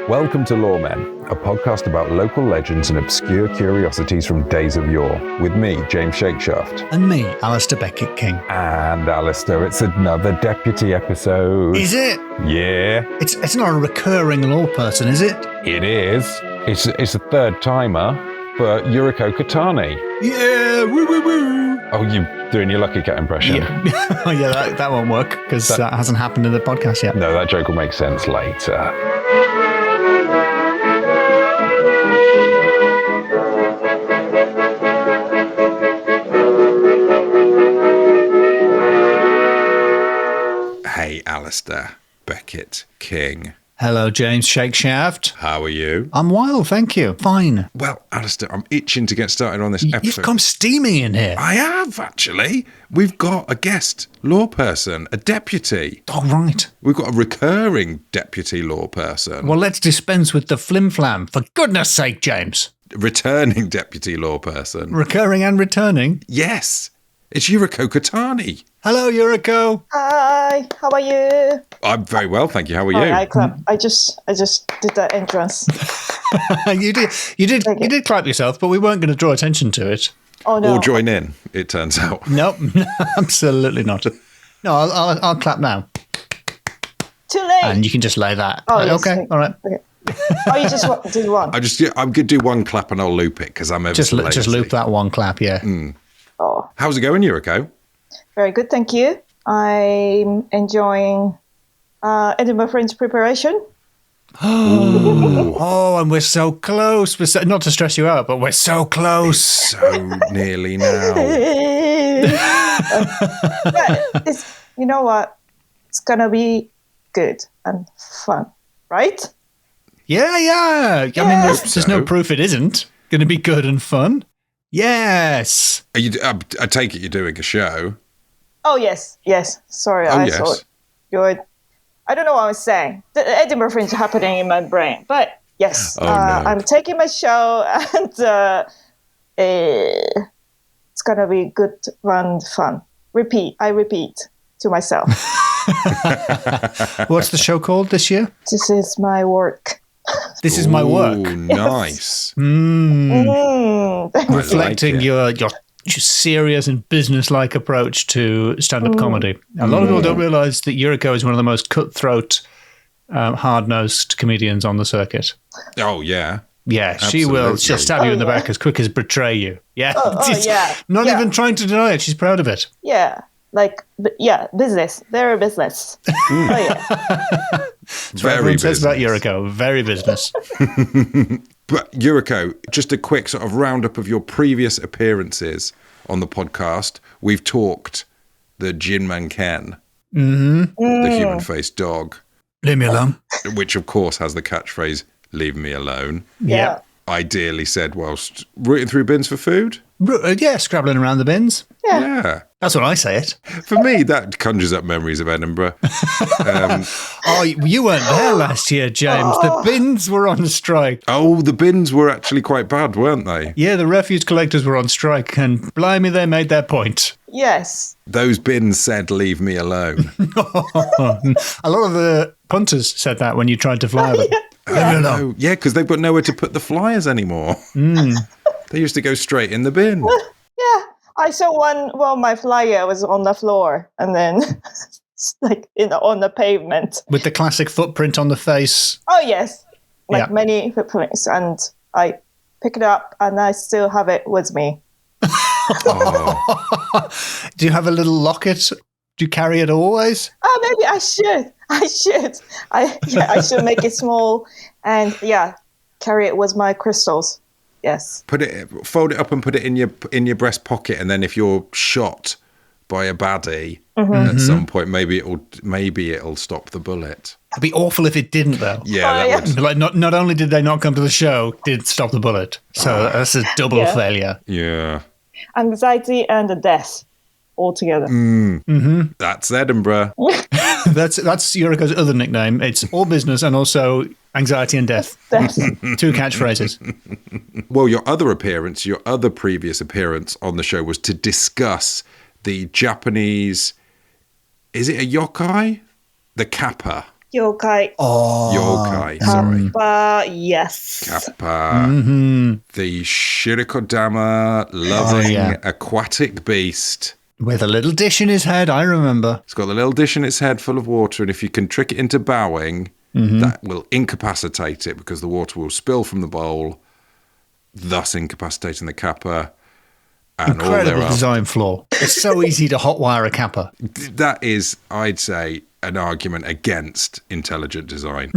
Welcome to Loremen, a podcast about local legends and obscure curiosities from days of yore, with me, James Shakeshaft. And me, Alasdair Beckett-King. And Alasdair, it's another deputy episode. Is it? Yeah. It's not a recurring Loreperson, is it? It is. It's a third timer for Yuriko Kotani. Yeah, woo woo woo. Oh, you doing your Lucky Cat impression? Yeah, oh, yeah, that won't work, because that hasn't happened in the podcast yet. No, that joke will make sense later. Hey, Alasdair Beckett-King. Hello, James Shakeshaft. How are you? I'm well, thank you. Fine. Well, Alasdair, I'm itching to get started on this episode. You've come steamy in here. I have, actually. We've got a guest Loreperson, a deputy. Oh, right. We've got a recurring deputy Loreperson. Well, let's dispense with the flim-flam. For goodness sake, James. Returning deputy Loreperson. Recurring and returning? Yes. It's Yuriko Kotani. Hello, Yuriko. Hi, how are you? I'm very well, thank you. How are you? I clap. I just did the entrance. You did clap yourself, but we weren't going to draw attention to it. Oh no! Or join in, it turns out. Nope, absolutely not. No, I'll clap now. Too late. And you can just lay that. Oh, yes, okay, all right. Okay. Oh, you just did one. I'm going to do one clap and I'll loop it because I'm ever so lazy. Just loop that one clap, yeah. Oh, how's it going, Yuriko? very good, thank you. I'm enjoying Edinburgh Fringe preparation. Oh, and we're so close. Not to stress you out, but we're so close. So nearly now. But you know what? It's gonna be good and fun, right? Yeah. I mean, there's no proof it isn't going to be good and fun. Yes. I take it you're doing a show. Oh yes. Sorry, I thought you were. I don't know what I was saying. The Edinburgh Fringe is happening in my brain, but yes, no. I'm taking my show, and it's gonna be good and fun. I repeat to myself. What's the show called this year? This is my work. This is my work. Nice. Reflecting your serious and business-like approach to stand-up comedy. A lot of people don't realise that Yuriko is one of the most cutthroat, hard-nosed comedians on the circuit. Oh, yeah. Yeah, she will just stab you in the back as quick as betray you. Yeah. Yeah. Not even trying to deny it. She's proud of it. Yeah. Business. They're a business. That's what everyone says about Yuriko. Very business. But Yuriko, just a quick sort of roundup of your previous appearances on the podcast. We've talked the Jinmanken, the human-faced dog. Leave me alone. Which, of course, has the catchphrase, leave me alone. Yeah. Ideally said whilst rooting through bins for food. Yeah, scrabbling around the bins. Yeah. That's what I say it. For me, that conjures up memories of Edinburgh. Oh, you weren't there last year, James. The bins were on strike. Oh, the bins were actually quite bad, weren't they? Yeah, the refuse collectors were on strike, and blimey, they made their point. Yes. Those bins said, leave me alone. A lot of the punters said that when you tried to fly them. Oh, yeah, because they've got nowhere to put the flyers anymore. They used to go straight in the bin. Yeah. I saw one. Well, my flyer was on the floor, and then on the pavement with the classic footprint on the face. Oh yes, many footprints, and I picked it up, and I still have it with me. Oh. Do you have a little locket? Do you carry it always? Oh, maybe I should. I should make it small, and carry it with my crystals. Yes. Fold it up and put it in your breast pocket, and then if you're shot by a baddie at some point, maybe it'll stop the bullet. It'd be awful if it didn't, though. Yeah, would. Like not only did they not come to the show, did stop the bullet. So that's a double failure. Yeah. Anxiety and death all together. That's Edinburgh. That's Yuriko's other nickname. It's all business and also anxiety and death. Two catchphrases. Well, your other previous appearance on the show was to discuss the Japanese, is it a yōkai? The kappa. Yōkai. Yōkai, sorry. Kappa, yes. Kappa. The shirikodama loving aquatic beast. With a little dish in his head, I remember. It's got the little dish in its head full of water, and if you can trick it into bowing, that will incapacitate it because the water will spill from the bowl, thus incapacitating the kappa. And incredible design flaw. It's so easy to hotwire a kappa. That is, I'd say, an argument against intelligent design.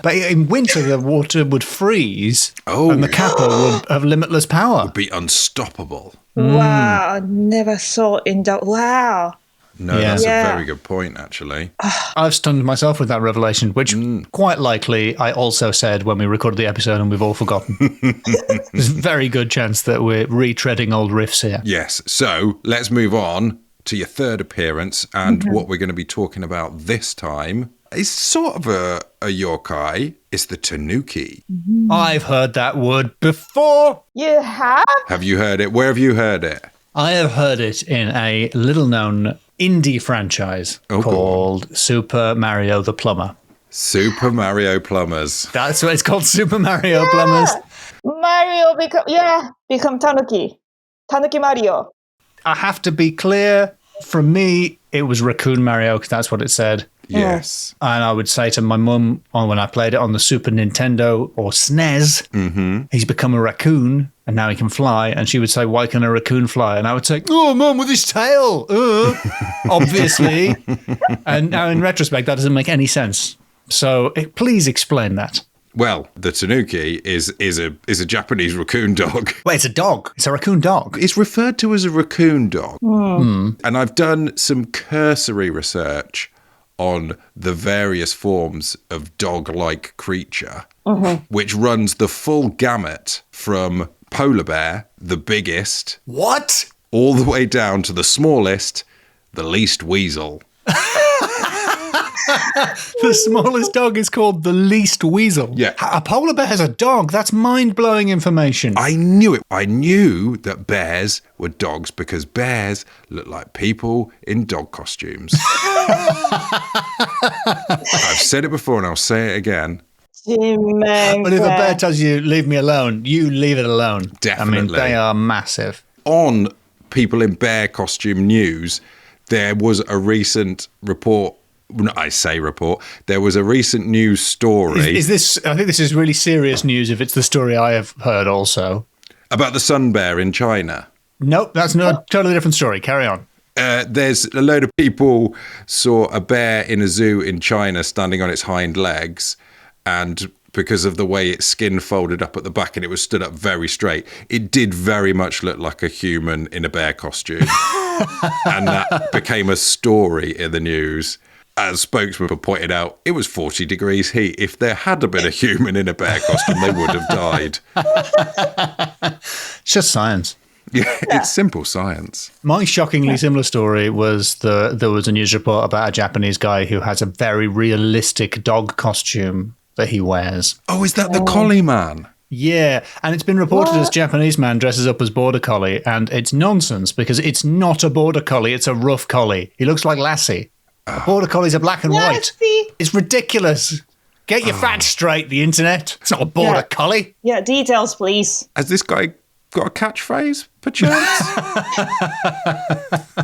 But in winter, the water would freeze, and the kappa would have limitless power. Would be unstoppable. Wow, never thought in that. Wow. No, that's a very good point, actually. I've stunned myself with that revelation, which quite likely I also said when we recorded the episode and we've all forgotten. There's a very good chance that we're retreading old riffs here. Yes, so let's move on to your third appearance, and what we're going to be talking about this time is sort of a yōkai. It's the Tanuki. I've heard that word before. You have? Have you heard it? Where have you heard it? I have heard it in a little-known indie franchise called Super Mario the Plumber. Super Mario Plumbers. That's what it's called, Super Mario Plumbers. Mario become Tanuki. Tanuki Mario. I have to be clear, from me, it was Raccoon Mario, because that's what it said. Yes. And I would say to my mum, when I played it on the Super Nintendo or SNES, he's become a raccoon, and now he can fly. And she would say, why can a raccoon fly? And I would say, oh, Mum, with his tail. Obviously. And now in retrospect, that doesn't make any sense. So please explain that. Well, the Tanuki is a Japanese raccoon dog. Wait, it's a dog. It's a raccoon dog. It's referred to as a raccoon dog. And I've done some cursory research on the various forms of dog-like creature, which runs the full gamut from polar bear, the biggest. What? All the way down to the smallest, the least weasel. The smallest dog is called the least weasel. Yeah. A polar bear has a dog. That's mind-blowing information. I knew it. I knew that bears were dogs because bears look like people in dog costumes. I've said it before and I'll say it again. But if a bear tells you, leave me alone, you leave it alone. Definitely. I mean, they are massive. On people in bear costume news, there was a recent report. I say report. There was a recent news story. Is this? I think this is really serious news. If it's the story I have heard, also about the sun bear in China. Nope, that's a totally different story. Carry on. There's a load of people saw a bear in a zoo in China standing on its hind legs, and because of the way its skin folded up at the back and it was stood up very straight, it did very much look like a human in a bear costume. And that became a story in the news. As spokesman pointed out, it was 40 degrees heat. If there had been a human in a bear costume, they would have died. It's just science. Yeah, it's simple science. My shockingly similar story was there was a news report about a Japanese guy who has a very realistic dog costume that he wears. Oh, is that the collie man? Yeah, and it's been reported as Japanese man dresses up as border collie, and it's nonsense because it's not a border collie, it's a rough collie. He looks like Lassie. Border collies are black and white. It's ridiculous. Get your facts straight, the internet. It's not a border collie. Yeah, details, please. Has this guy got a catchphrase, perchance?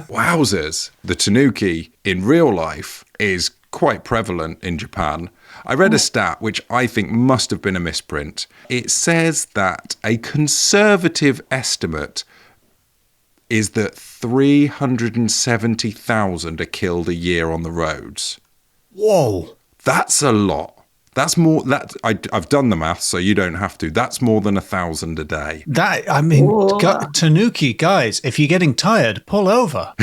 Wowzers. The Tanuki in real life is quite prevalent in Japan. I read a stat which I think must have been a misprint. It says that a conservative estimate is that 370,000 are killed a year on the roads. Whoa. That's a lot. That's more. I've done the math, so you don't have to. That's more than 1,000 a day. Tanuki, guys, if you're getting tired, pull over.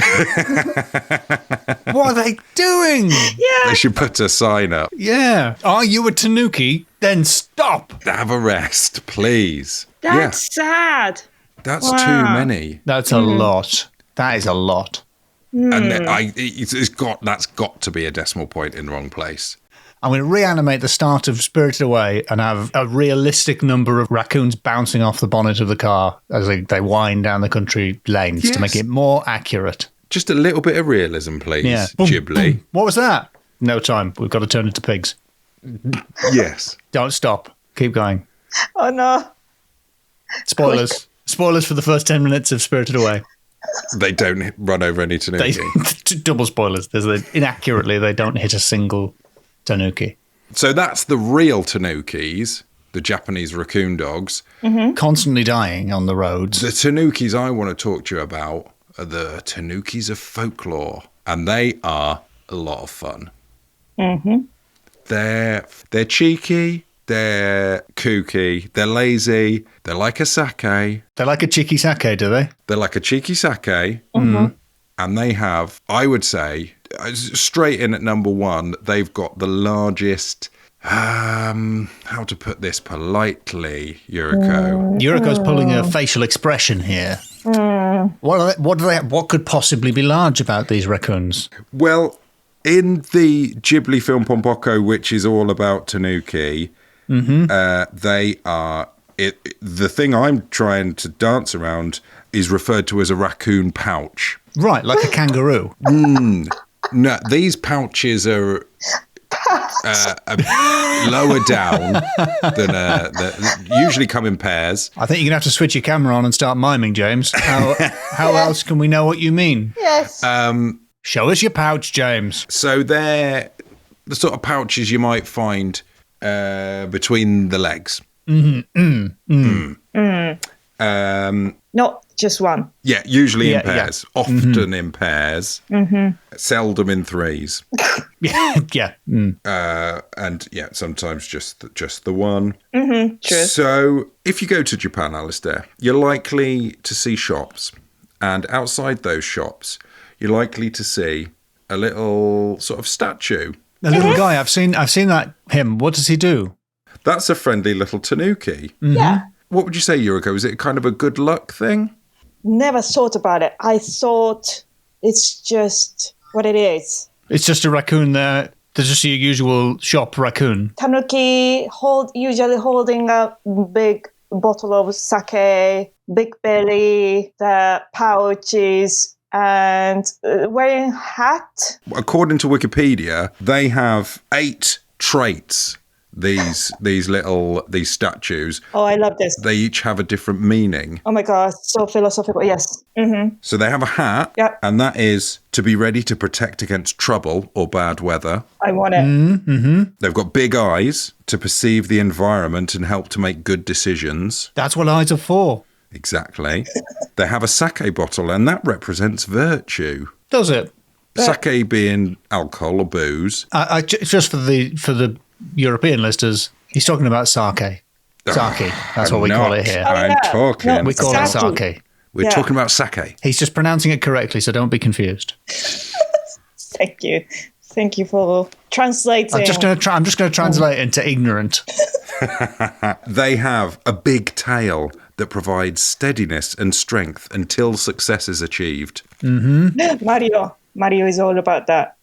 What are they doing? Yeah. They should put a sign up. Yeah. Are you a Tanuki? Then stop. Have a rest, please. That's sad. That's too many. That's a lot. That is a lot. And that's got to be a decimal point in the wrong place. I'm going to reanimate the start of Spirited Away and have a realistic number of raccoons bouncing off the bonnet of the car as they wind down the country lanes to make it more accurate. Just a little bit of realism, please, Yeah. Ghibli. What was that? No time. We've got to turn into pigs. Yes. Don't stop. Keep going. Oh, no. Spoilers. Spoilers for the first 10 minutes of Spirited Away. They don't run over any Tanuki. Double spoilers. Inaccurately, they don't hit a single Tanuki. So that's the real Tanukis, the Japanese raccoon dogs. Constantly dying on the roads. The Tanukis I want to talk to you about are the Tanukis of Folklore, and they are a lot of fun. They're cheeky, they're kooky, they're lazy, they're like a sake. They're like a cheeky sake, do they? They're like a cheeky sake, and they have, I would say, straight in at number one, they've got the largest, how to put this politely, Yuriko? Yuriko's pulling a facial expression here. What could possibly be large about these raccoons? Well, in the Ghibli film Pompoko, which is all about Tanuki, they are... the thing I'm trying to dance around is referred to as a raccoon pouch. Right, like a kangaroo. No, these pouches are lower down than usually come in pairs. I think you're going to have to switch your camera on and start miming, James. How else can we know what you mean? Yes. Show us your pouch, James. So they're the sort of pouches you might find between the legs. Not just one. Yeah, usually in pairs. Often in pairs. Seldom in threes. Yeah. And yeah, sometimes just the one. True. So if you go to Japan, Alasdair, you're likely to see shops. And outside those shops, you're likely to see a little sort of statue. The little guy, I've seen that him. What does he do? That's a friendly little Tanuki. Yeah. What would you say, Yuriko? Is it kind of a good luck thing? Never thought about it. I thought it's just what it is. It's just a raccoon there. There's just your usual shop raccoon. Tanuki usually holding a big bottle of sake, big belly, the pouches, and wearing hat. According to Wikipedia, they have 8 traits. These statues. Oh, I love this. They each have a different meaning. Oh my God, so philosophical. Yes. So they have a hat, and that is to be ready to protect against trouble or bad weather. I want it. They've got big eyes to perceive the environment and help to make good decisions. That's what eyes are for. Exactly. They have a sake bottle, and that represents virtue. Does it? Sake being alcohol or booze. Just for the European listeners, he's talking about sake. Sake, that's what we call it here. I'm talking. No, We call it sake. We're talking about sake. He's just pronouncing it correctly, so don't be confused. Thank you. Thank you for translating. I'm just going to translate into ignorant. They have a big tail that provides steadiness and strength until success is achieved. Mario is all about that.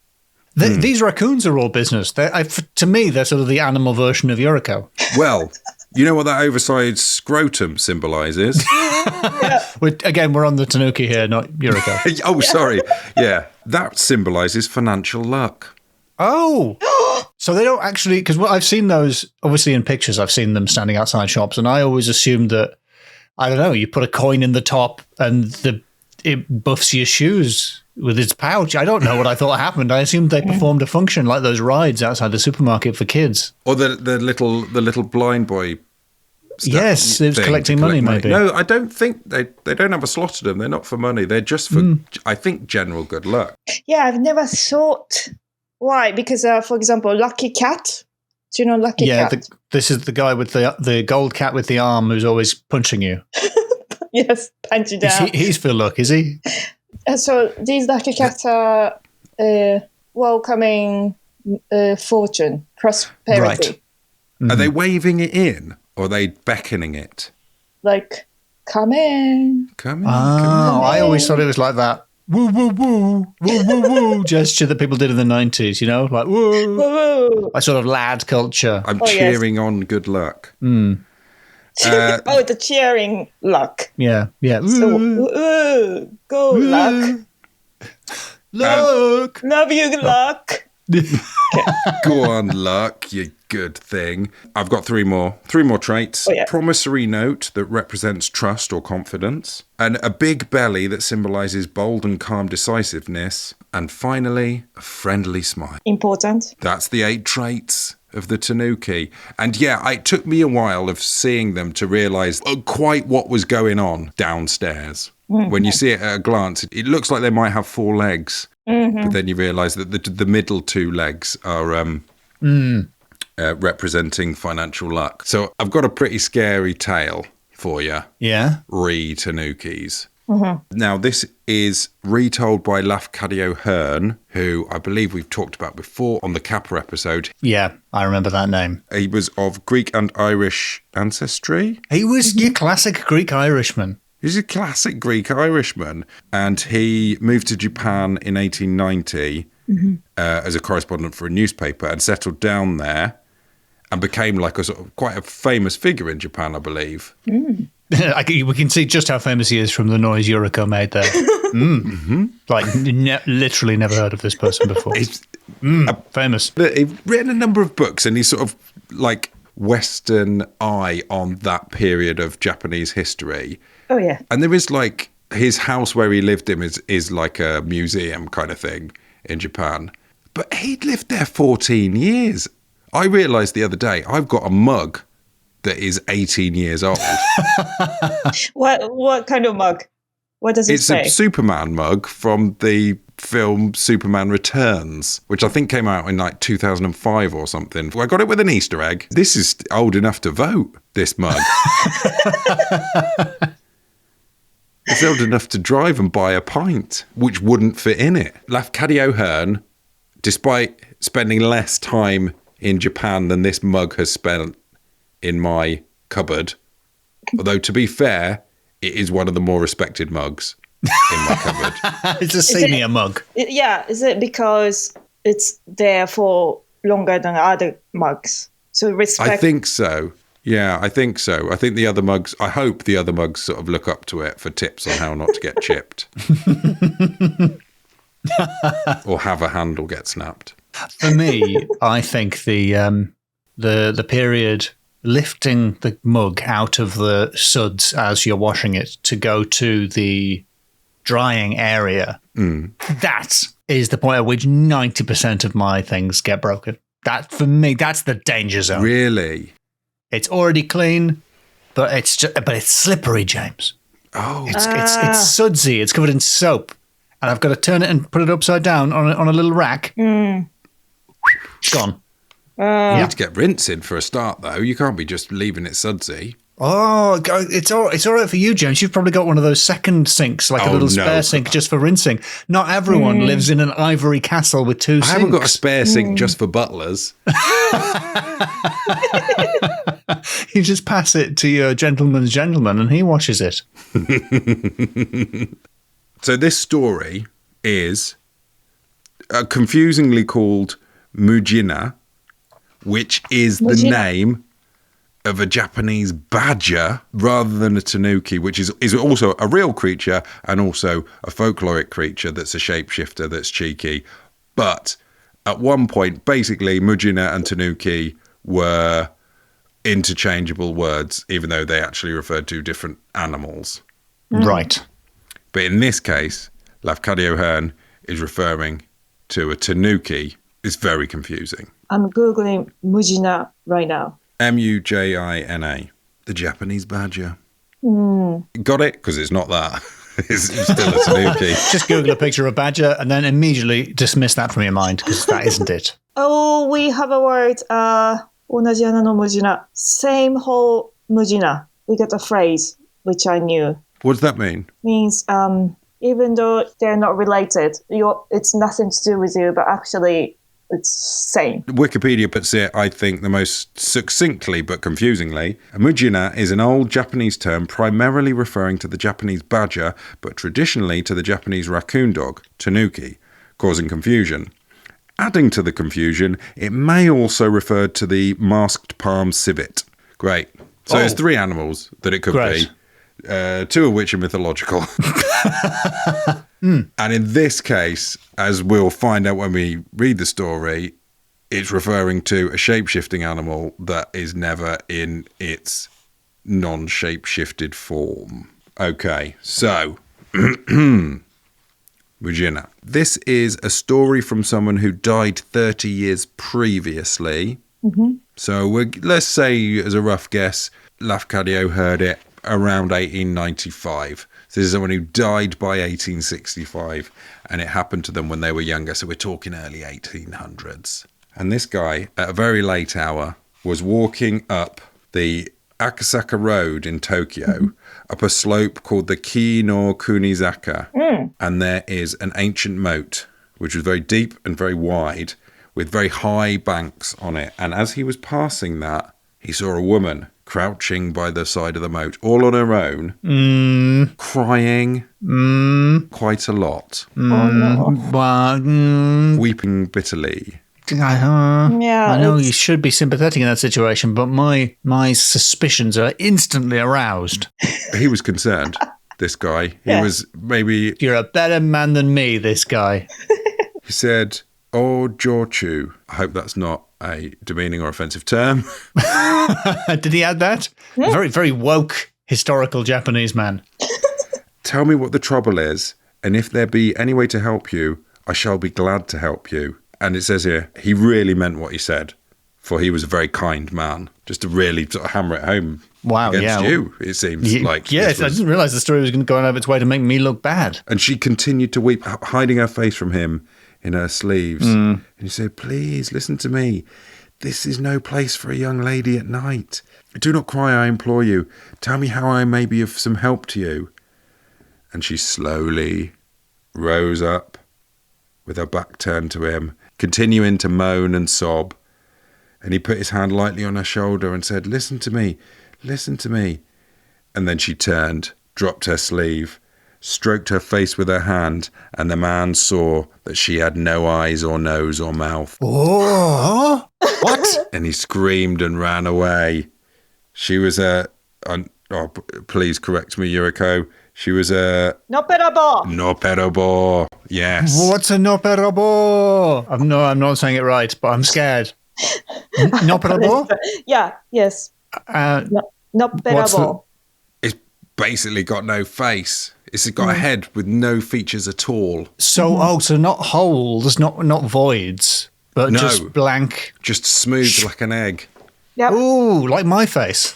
These raccoons are all business. To me, they're sort of the animal version of Yuriko. Well, you know what that oversized scrotum symbolises? We're on the Tanuki here, not Yuriko. Oh, sorry. Yeah, that symbolises financial luck. Oh! So they don't actually... Because I've seen those, obviously in pictures, I've seen them standing outside shops, and I always assumed that, I don't know, you put a coin in the top and it buffs your shoes with its pouch. I don't know what I thought happened. I assumed they performed a function like those rides outside the supermarket for kids. Or the little blind boy. Yes, it was collecting money, maybe. No, I don't think they don't have a slot in them. They're not for money. They're just for, I think, general good luck. Yeah, I've never thought why. Because, for example, Lucky Cat. Do you know Lucky Cat? Yeah, this is the guy with the gold cat with the arm who's always punching you. Yes, punch you down. He's for luck, is he? So these Lucky Cats are welcoming fortune, prosperity. Right. Are they waving it in, or are they beckoning it? Like, come in. Come in. Oh, I always thought it was like that woo, woo, woo, woo, woo, woo gesture that people did in the 90s, you know? Like, woo. Woo. Like sort of lad culture. I'm cheering on good luck. The cheering luck. Yeah. So, go luck. Look. Love you, luck. Go on, luck, you good thing. I've got three more traits. Promissory note that represents trust or confidence, and a big belly that symbolizes bold and calm decisiveness, and finally, a friendly smile. Important. That's the 8 traits of the Tanuki. And yeah, it took me a while of seeing them to realize quite what was going on downstairs. When you see it at a glance, it looks like they might have 4 legs. But then you realise that the middle 2 legs are representing financial luck. So I've got a pretty scary tale for you. Yeah. Tanukis. Now, this is retold by Lafcadio Hearn, who I believe we've talked about before on the Kappa episode. Yeah, I remember that name. He was of Greek and Irish ancestry. He was your classic Greek Irishman. He's a classic Greek Irishman, and he moved to Japan in 1890 as a correspondent for a newspaper and settled down there and became like a sort of quite a famous figure in Japan, I believe. We can see just how famous he is from the noise Yuriko made there. Like, literally never heard of this person before. Famous. He's written a number of books, and he's sort of like Western eye on that period of Japanese history. Oh, yeah. And there is like his house where he lived in is like a museum kind of thing in Japan. But he'd lived there 14 years. I realised the other day I've got a mug that is 18 years old. What kind of mug? What does it say? It's a Superman mug from the film Superman Returns, which I think came out in like 2005 or something. I got it with an Easter egg. This is old enough to vote, this mug. It's old enough to drive and buy a pint, which wouldn't fit in it. Lafcadio Hearn, despite spending less time in Japan than this mug has spent in my cupboard, although to be fair, it is one of the more respected mugs in my cupboard. It's a senior mug. Is it because it's there for longer than other mugs? So respect. I think so. Yeah, I think so. I think I hope the other mugs sort of look up to it for tips on how not to get chipped. Or have a handle get snapped. For me, I think the period lifting the mug out of the suds as you're washing it to go to the drying area, that is the point at which 90% of my things get broken. That, for me, that's the danger zone. Really? It's already clean, but it's slippery, James. Oh, it's sudsy. It's covered in soap, and I've got to turn it and put it upside down on a little rack. Gone. You need to get rinsing for a start, though. You can't be just leaving it sudsy. Oh, it's all right for you, James. You've probably got one of those second sinks, like a little spare sink just for rinsing. Not everyone lives in an ivory castle with 2 sinks. I haven't got a spare sink just for butlers. You just pass it to your gentleman's gentleman and he washes it. So this story is confusingly called Mujina, which is the name of a Japanese badger rather than a tanuki, which is also a real creature and also a folkloric creature that's a shapeshifter that's cheeky. But at one point, basically, Mujina and tanuki were interchangeable words, even though they actually referred to different animals. Right. But in this case, Lafcadio Hearn is referring to a tanuki. It's very confusing. I'm Googling Mujina right now. Mujina, the Japanese badger. Got it? Because it's not that. It's still a tanuki. Just Google a picture of a badger and then immediately dismiss that from your mind because that isn't it. Oh, we have a word. 同じ穴のmujina. Same whole mujina. We got a phrase which I knew. What does that mean? Means even though they're not related, it's nothing to do with you, but actually It's same. Wikipedia puts it, I think, the most succinctly but confusingly. Mujina is an old Japanese term primarily referring to the Japanese badger, but traditionally to the Japanese raccoon dog, Tanuki, causing confusion. Adding to the confusion, it may also refer to the masked palm civet. Great. So there's 3 animals that it could be, 2 of which are mythological. And in this case, as we'll find out when we read the story, it's referring to a shape-shifting animal that is never in its non-shape-shifted form. Okay, so Regina, this is a story from someone who died 30 years previously. Mm-hmm. So let's say, as a rough guess, Lafcadio heard it around 1895. So this is someone who died by 1865, and it happened to them when they were younger. So we're talking early 1800s. And this guy, at a very late hour, was walking up the Akasaka Road in Tokyo, up a slope called the Ki no Kunizaka. And there is an ancient moat, which was very deep and very wide, with very high banks on it. And as he was passing that, he saw a woman crouching by the side of the moat, all on her own, crying quite a lot, weeping bitterly. I know you should be sympathetic in that situation, but my suspicions are instantly aroused. He was concerned, this guy. He was maybe... You're a better man than me, this guy. He said, "Oh, Jochu." I hope that's not a demeaning or offensive term. Did he add that? Very, very woke historical Japanese man. "Tell me what the trouble is, and if there be any way to help you, I shall be glad to help you." And it says here, he really meant what he said, for he was a very kind man. Just to really sort of hammer it home against you, it seems like. Yes, I didn't realise the story was going to go out of its way to make me look bad. And she continued to weep, hiding her face from him in her sleeves. And he said, "Please, listen to me. This is no place for a young lady at night. Do not cry, I implore you. Tell me how I may be of some help to you." And she slowly rose up with her back turned to him, continuing to moan and sob. And he put his hand lightly on her shoulder and said, listen to me. And then she turned, dropped her sleeve, stroked her face with her hand, and the man saw that she had no eyes or nose or mouth. Oh, what? And he screamed and ran away. She was please correct me, Yuriko. She was a... Noppera-bō. Noppera-bō, yes. What's a noppera-bō? I'm not saying it right, but I'm scared. Noppera-bō? Yes. Noppera-bō. It's basically got no face. It's got a head with no features at all. So, so not holes, not voids, but just blank. Just smooth like an egg. Yep. Ooh, like my face.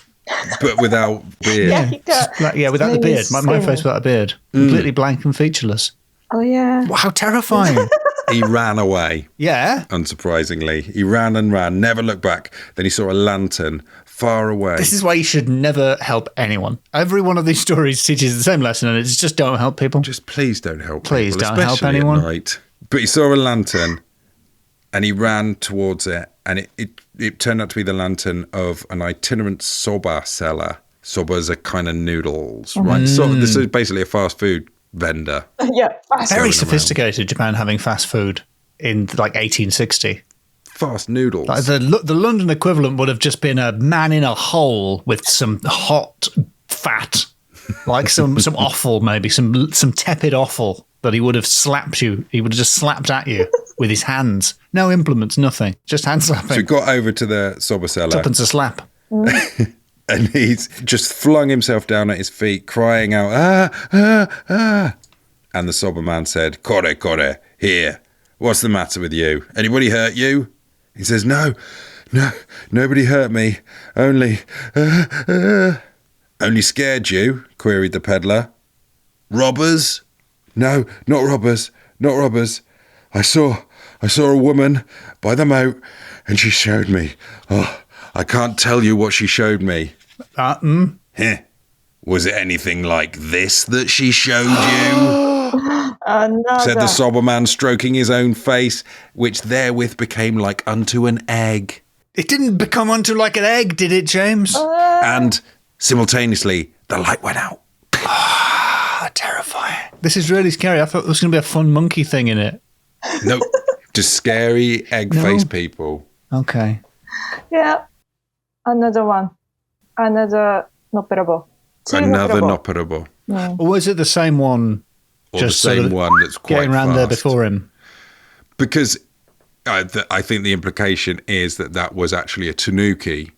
But without beard. Without the beard. My face without a beard. Completely blank and featureless. Oh, yeah. Wow, how terrifying. He ran away. Yeah. Unsurprisingly. He ran and ran, never looked back. Then he saw a lantern far away. This is why you should never help anyone. Every one of these stories teaches the same lesson, and it's just don't help people. Just please don't help please people. Please don't help anyone. At night. But he saw a lantern, and he ran towards it, and it turned out to be the lantern of an itinerant soba seller. Sobas are kind of noodles, right? So this is basically a fast food vendor. Very sophisticated, Japan having fast food in like 1860. Fast noodles. Like the London equivalent would have just been a man in a hole with some hot fat, like some offal, maybe some tepid offal that he would have slapped you. He would have just slapped at you with his hands. No implements, nothing. Just hand slapping. So he got over to the soba seller. Tuppence a slap. And he's just flung himself down at his feet, crying out, ah. And the soba man said, Kore, here. What's the matter with you? Anybody hurt you? He says, no, nobody hurt me. Only scared you? Queried the peddler. Robbers? No, not robbers. I saw a woman by the moat, and she showed me. Oh, I can't tell you what she showed me. Was it anything like this that she showed you? Another. Said the sober man, stroking his own face, which therewith became like unto an egg. It didn't become unto like an egg, did it, James? And simultaneously, the light went out. Terrifying. This is really scary. I thought there was going to be a fun monkey thing in it. Nope. Just scary egg-faced people. Okay. Yeah. Another one. Another noppera-bō. Another noppera-bō. Or was it the same one? Or the same one that's quite getting around fast. there before him? Because I think the implication is that was actually a tanuki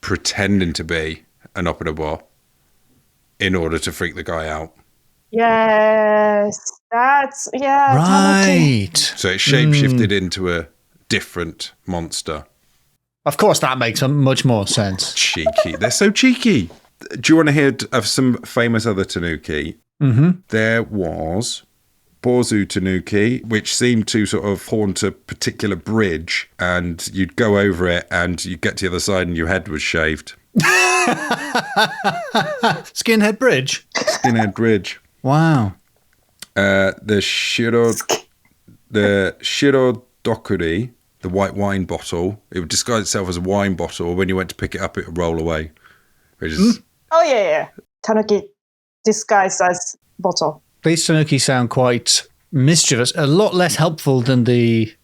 pretending to be a noppera-bō in order to freak the guy out. Yes. That's, Right. Tanuki. So it shapeshifted into a different monster. Of course, that makes much more sense. Cheeky. They're so cheeky. Do you want to hear of some famous other tanuki? Mm-hmm. There was Bozu tanuki, which seemed to sort of haunt a particular bridge, and you'd go over it and you'd get to the other side and your head was shaved. Skinhead Bridge? Skinhead bridge. Wow. The shirodokuri, the white wine bottle, it would disguise itself as a wine bottle. When you went to pick it up, it would roll away. Which is Oh, yeah. Tanuki disguised as bottle. These tanuki sound quite mischievous, a lot less helpful than the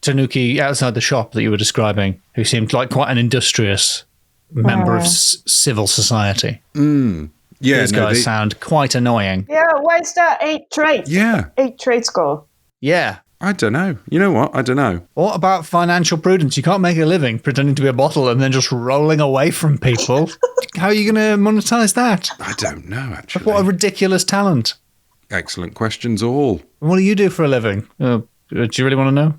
tanuki outside the shop that you were describing, who seemed like quite an industrious member of civil society. Yeah, These guys sound quite annoying. Yeah, where's that 8 traits? Yeah. 8 traits go. Yeah. I don't know. You know what? I don't know. What about financial prudence? You can't make a living pretending to be a bottle and then just rolling away from people. How are you going to monetize that? I don't know, actually. What a ridiculous talent. Excellent questions all. What do you do for a living? Do you really want to know?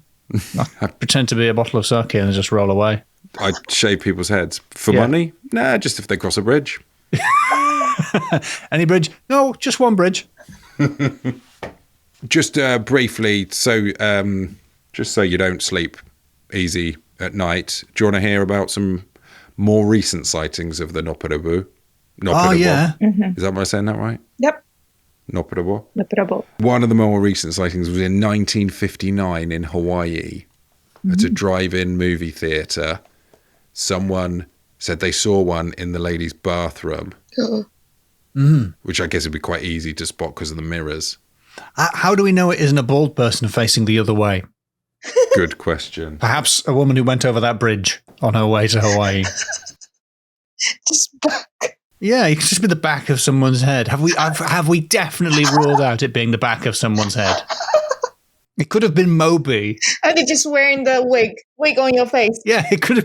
I pretend to be a bottle of sake and just roll away. I shave people's heads. For money? Nah, just if they cross a bridge. Any bridge? No, just one bridge. Just briefly, so just so you don't sleep easy at night, do you want to hear about some more recent sightings of the noppera-bō? Oh, yeah. Mm-hmm. Is that am I saying that right? Yep. Noppera-bō? Noppera-bō. One of the more recent sightings was in 1959 in Hawaii at a drive-in movie theatre. Someone said they saw one in the ladies' bathroom, which I guess would be quite easy to spot because of the mirrors. How do we know it isn't a bald person facing the other way? Good question. Perhaps a woman who went over that bridge on her way to Hawaii. Just back. Yeah, it could just be the back of someone's head. Have we definitely ruled out it being the back of someone's head? It could have been Moby. And you're just wearing the wig on your face. Yeah, it could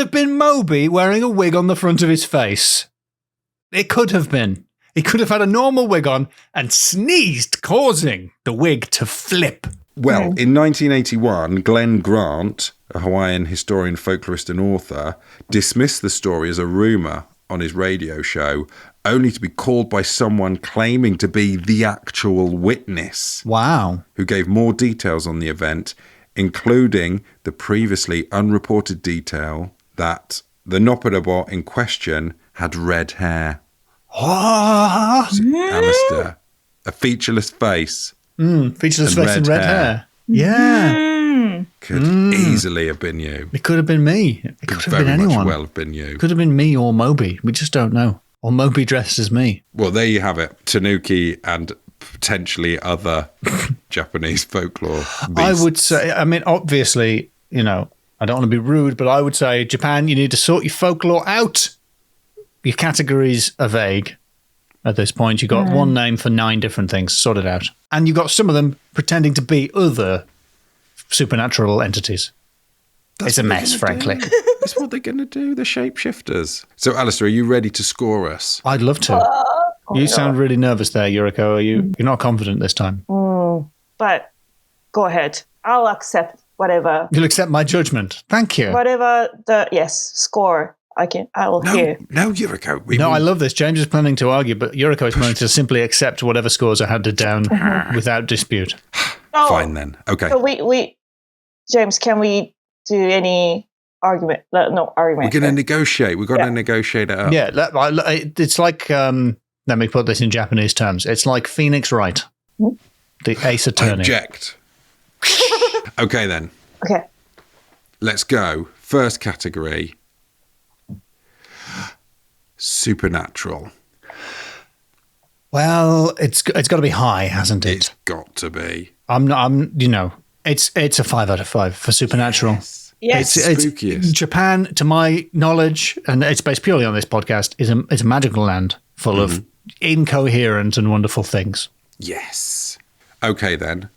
have been Moby wearing a wig on the front of his face. It could have been. He could have had a normal wig on and sneezed, causing the wig to flip. Well, in 1981, Glenn Grant, a Hawaiian historian, folklorist and author, dismissed the story as a rumour on his radio show, only to be called by someone claiming to be the actual witness. Wow. Who gave more details on the event, including the previously unreported detail that the noppera-bō in question had red hair. What? Alasdair. A featureless face. Featureless face and red hair. Yeah. Could easily have been you. It could have been me. It could have been anyone. Much well have been you. It could have been me or Moby. We just don't know. Or Moby dressed as me. Well, there you have it. Tanuki and potentially other Japanese folklore beasts. I would say, I mean, obviously, I don't want to be rude, but I would say, Japan, you need to sort your folklore out. Your categories are vague at this point. You've got one name for 9 different things. Sort it out. And you've got some of them pretending to be other supernatural entities. It's a mess, frankly. That's what they're going to do. The shapeshifters. So, Alasdair, are you ready to score us? I'd love to. You sound really nervous there, Yuriko. You're not confident this time. But go ahead. I'll accept whatever. You'll accept my judgment. Thank you. Whatever score I will hear. No, Yuriko. I love this. James is planning to argue, but Yuriko is planning to simply accept whatever scores are handed down without dispute. Oh, fine then. Okay. So we James, can we do any argument? No argument. We're going to negotiate. We've got to negotiate it up. Yeah, it's like Let me put this in Japanese terms. It's like Phoenix Wright, the Ace Attorney. Object. Okay, then. Okay. Let's go. First category. Supernatural. Well, it's got to be high, hasn't it? It's got to be. It's a 5 out of 5 for Supernatural. Yes. It's Spookiest. Japan, to my knowledge, and it's based purely on this podcast, is a magical land full of incoherent and wonderful things. Yes. Okay, then.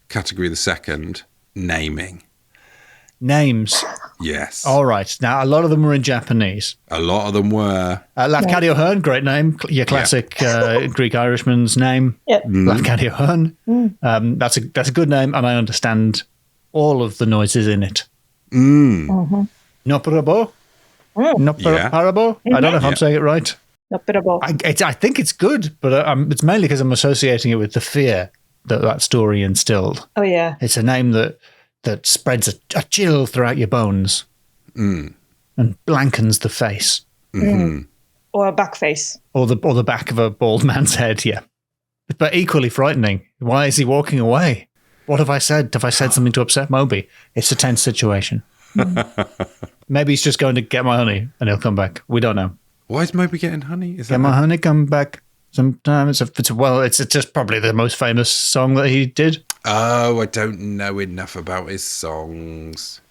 Category the second. Naming. Names. Yes. All right. Now, a lot of them were in Japanese. A lot of them were. Lafcadio Hearn, great name. Your classic Greek Irishman's name. Yep. Lafcadio Hearn. That's a good name, and I understand all of the noises in it. Noppera-bō? Noppera-bō? I don't know if I'm saying it right. Noppera-bō. I think it's good, but it's mainly because I'm associating it with the fear that story instilled. Oh, yeah. It's a name that spreads a chill throughout your bones and blankens the face. Or a back face. Or the back of a bald man's head, yeah. But equally frightening. Why is he walking away? What have I said? Have I said something to upset Moby? It's a tense situation. Maybe he's just going to get my honey and he'll come back. We don't know. Why is Moby getting honey? Get my honey, come back. Sometimes it's just probably the most famous song that he did. Oh, I don't know enough about his songs.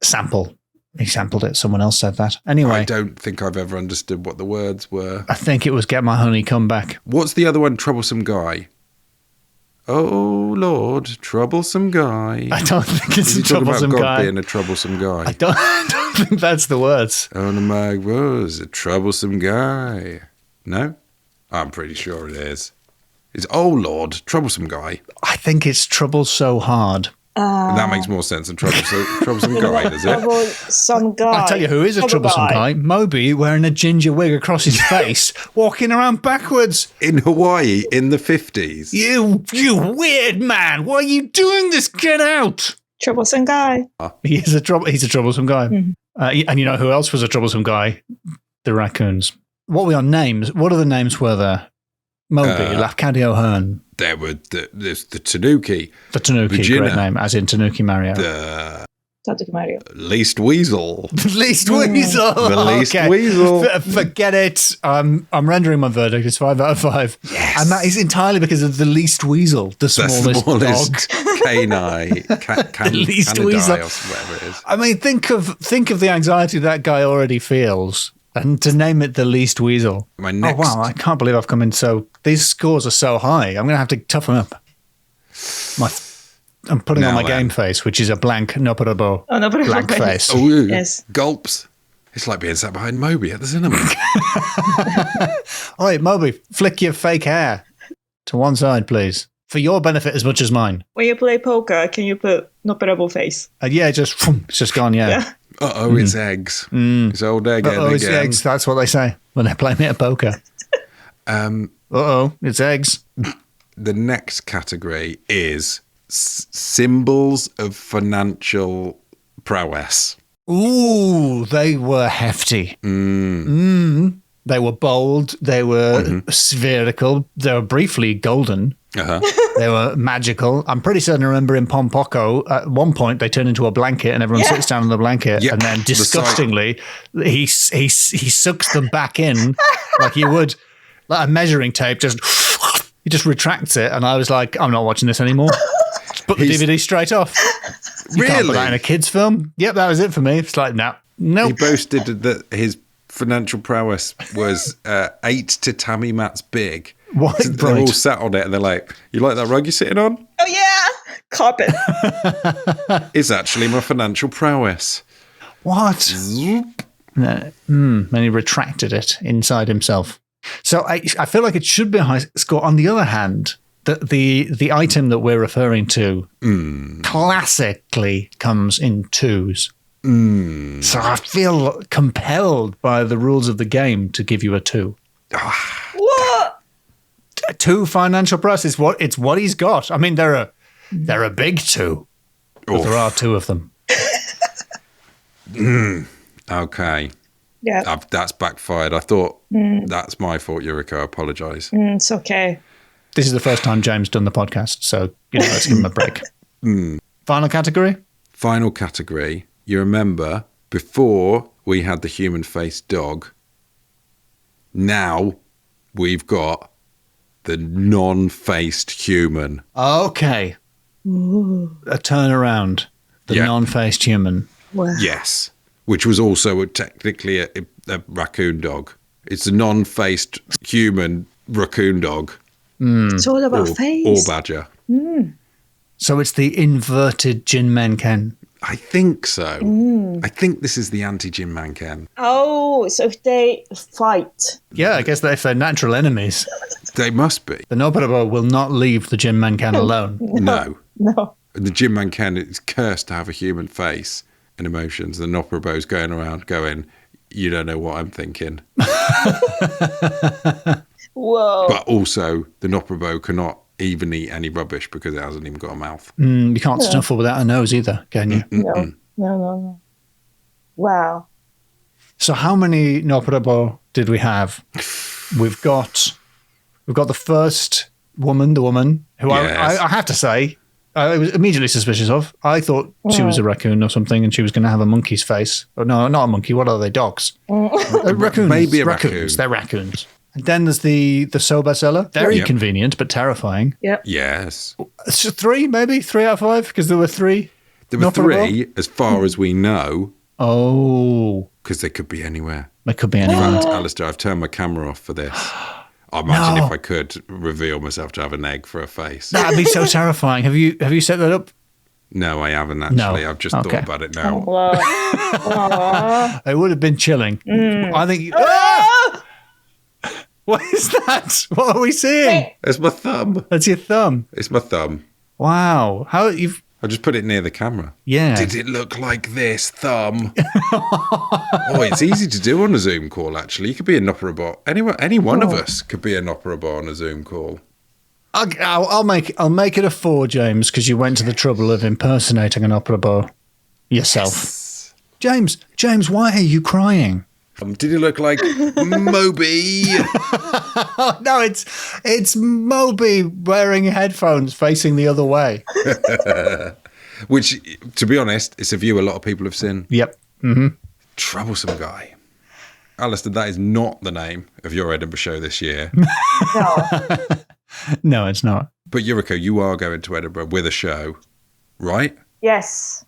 Sample. He sampled it. Someone else said that. Anyway. I don't think I've ever understood what the words were. I think it was Get My Honey, Come Back. What's the other one? Troublesome Guy. Oh, Lord, troublesome guy. I don't think it's a about troublesome God guy. being a troublesome guy. I don't think that's the words. Oh, the mag was a troublesome guy. No? I'm pretty sure it is. It's, oh, Lord, troublesome guy. I think it's Trouble So Hard. That makes more sense than troublesome guy, does it? Troublesome guy. I'll tell you who is a troublesome guy. Moby wearing a ginger wig across his face, walking around backwards. In Hawaii in the 50s. You weird man. Why are you doing this? Get out. Troublesome guy. He's a troublesome guy. And you know who else was a troublesome guy? The raccoons. What were your names? What other names were there? Moby, Lafcadio Hearn. There were there's the Tanuki. The Tanuki, Virginia, great name, as in Tanuki Mario. The Tanuki Mario. Least Weasel. Least Weasel. The Least Weasel. Forget it. I'm rendering my verdict. It's 5 out of 5. Yes. And that is entirely because of the Least Weasel, the smallest dog. Canine. The Least Weasel. Or whatever it is. I mean, think of the anxiety that guy already feels. And to name it the Least Weasel. My next... Oh, wow. I can't believe I've come in so... These scores are so high. I'm going to have to toughen up. I'm putting on my game face, which is a blank noppera-bō. Oh, noppera-bō blank face. Oh, yes. Gulps. It's like being sat behind Moby at the cinema. All right, Moby, flick your fake hair to one side, please. For your benefit as much as mine. When you play poker, can you put noppera-bō face? Yeah, it's just gone, yeah. Uh-oh, it's eggs. It's old egg again. It's eggs. That's what they say when they play me at poker. It's eggs. The next category is symbols of financial prowess. Ooh, they were hefty. They were bold. They were spherical. They were briefly golden. They were magical. I'm pretty certain I remember in Pompoko, at one point they turn into a blanket and everyone sits down on the blanket and then disgustingly he sucks them back in like you would like a measuring tape. He just retracts it and I was like, I'm not watching this anymore. Just put the DVD straight off. You can't put that in a kid's film. Yep, that was it for me. It's like, no. He boasted that his financial prowess was 8 tatami mats big. What? So they're all sat on it and they're like, you like that rug you're sitting on? Oh, yeah. Carpet. It's actually my financial prowess. What? And he retracted it inside himself. So I feel like it should be a high score. On the other hand, the item that we're referring to classically comes in 2s. So I feel compelled by the rules of the game to give you a 2. What? 2 financial prowess is what he's got. I mean, they're a big 2, but there are 2 of them. Okay. Yeah. That's backfired. I thought that's my fault, Yuriko. I apologise. It's okay. This is the first time James done the podcast, so let's give him a break. Final category? Final category. You remember, before we had the human-faced dog, now we've got the non-faced human. Okay. Ooh. A turnaround. The non-faced human. Wow. Yes. Which was also technically a raccoon dog. It's a non-faced human raccoon dog. It's all about face. Or badger. So it's the inverted Jinmenken. I think so. I think this is the anti-Jinmenken. Oh, so if they fight. Yeah, I guess that if they're natural enemies, They must be. the noppera-bō will not leave the Jinmenken alone. No. No. And the Jinmenken is cursed to have a human face and emotions. The noppera-bō's going around going, you don't know what I'm thinking. Whoa. But also, the noppera-bō cannot even eat any rubbish because it hasn't even got a mouth. You can't snuffle without a nose either, can you? No. Wow. So how many noppera-bō did we have? We've got the first woman, who Yes. I have to say, I was immediately suspicious of. I thought she was a raccoon or something, and she was going to have a monkey's face. Oh, no, not a monkey. What are they? Dogs. Raccoons. Maybe a raccoons. raccoon. They're raccoons. And then there's the soba seller. Very Yep. convenient, but terrifying. Yep. Yes. So 3, maybe 3 out of 5, because there were 3. There were noppera-bō? 3, as far as we know, Oh, because they could be anywhere. it could be anyone. Alasdair, I've turned my camera off for this. I imagine No. if I could reveal myself to have an egg for a face. That'd be so terrifying. Have you set that up? No, I haven't actually. No. I've just Okay. thought about it now. Wow. Aw. It would have been chilling. I think. Ah! What is that? What are we seeing? It's my thumb. That's your thumb. It's my thumb. Wow. How you've? I just put it near the camera. Yeah. Did it look like this, thumb? Oh, it's easy to do on a Zoom call, actually. You could be a noppera-bō. Any one of us could be a noppera-bō on a Zoom call. I'll make it a 4, James, because you went to the trouble of impersonating an noppera-bō yourself. James, why are you crying? Did it look like Moby? Oh, no, it's Moby wearing headphones facing the other way. Which, to be honest, it's a view a lot of people have seen. Yep. Troublesome guy. Alasdair, that is not the name of your Edinburgh show this year. No. No, it's not. But Yuriko, you are going to Edinburgh with a show, right? Yes.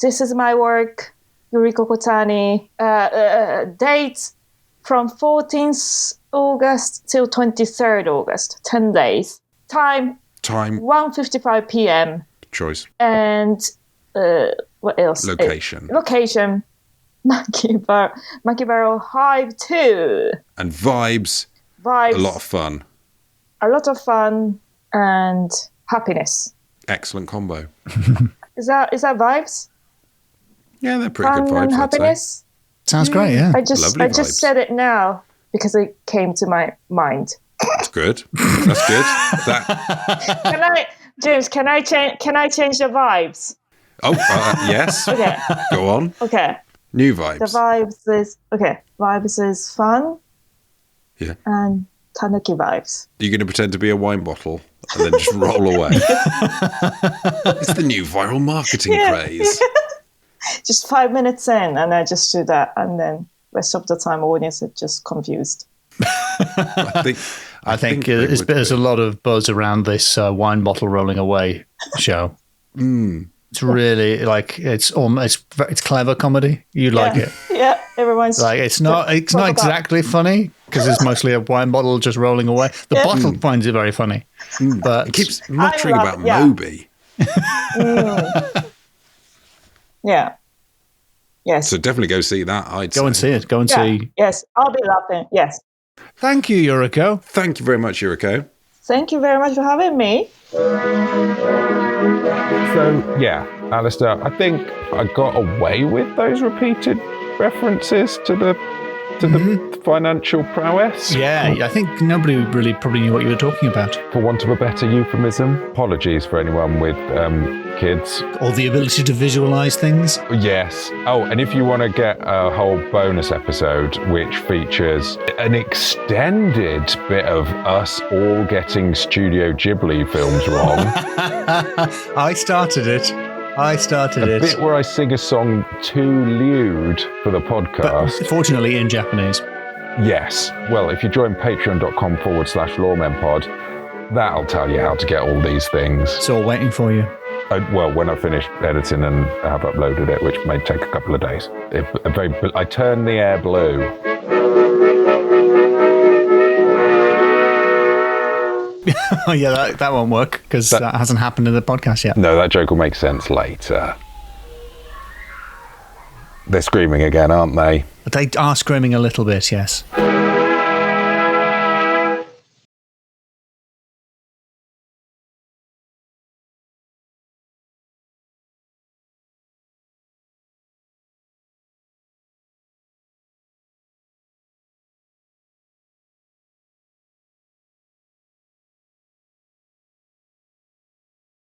This is my work. Yuriko Kotani. Date from 14th August till 23rd August. 10 days. Time 1:55 p.m. Choice. And what else? Location. Location. Monkey Barrel Hive 2. And vibes. Vibes. A lot of fun. A lot of fun and happiness. Excellent combo. Is that vibes? Yeah, they're pretty Fun good vibes, and I'd say. happiness. Sounds great, yeah. I just Lovely vibes. said it now because it came to my mind. That's good. That's good. James? Can I change the vibes? Oh, yes. Okay. Go on. Okay. New vibes. The vibes is okay. Vibes is fun. Yeah. And Tanuki vibes. You're going to pretend to be a wine bottle and then just roll away. It's the new viral marketing craze. Just 5 minutes in, and I just do that, and then rest of the time, audience is just confused. I think there's a lot of buzz around this wine bottle rolling away show. It's really like it's clever comedy. You like it? Yeah, everyone's like it's not exactly funny because it's mostly a wine bottle just rolling away. The bottle finds it very funny, but it keeps muttering about yeah. Moby. Yeah. Yes. So definitely go see that. I'd go and see it. Go and see. Yes, I'll be laughing. Yes. Thank you, Yuriko. Thank you very much, Yuriko. Thank you very much for having me. So, yeah, Alasdair, I think I got away with those repeated references to the to the financial prowess. Yeah, I think nobody really probably knew what you were talking about. For want of a better euphemism. Apologies for anyone with kids. Or the ability to visualize things. Yes. Oh, and if you want to get a whole bonus episode which features an extended bit of us all getting Studio Ghibli films wrong. I started it. A bit where I sing a song too lewd for the podcast. But fortunately in Japanese. Yes. Well, if you join patreon.com/loremenpod, that'll tell you how to get all these things. It's all waiting for you. Well, when I finish editing and have uploaded it, which may take a couple of days. I turn the air blue. Oh yeah, that won't work because that hasn't happened in the podcast yet. No, that joke will make sense later. They're screaming again, aren't they? They are screaming a little bit, yes.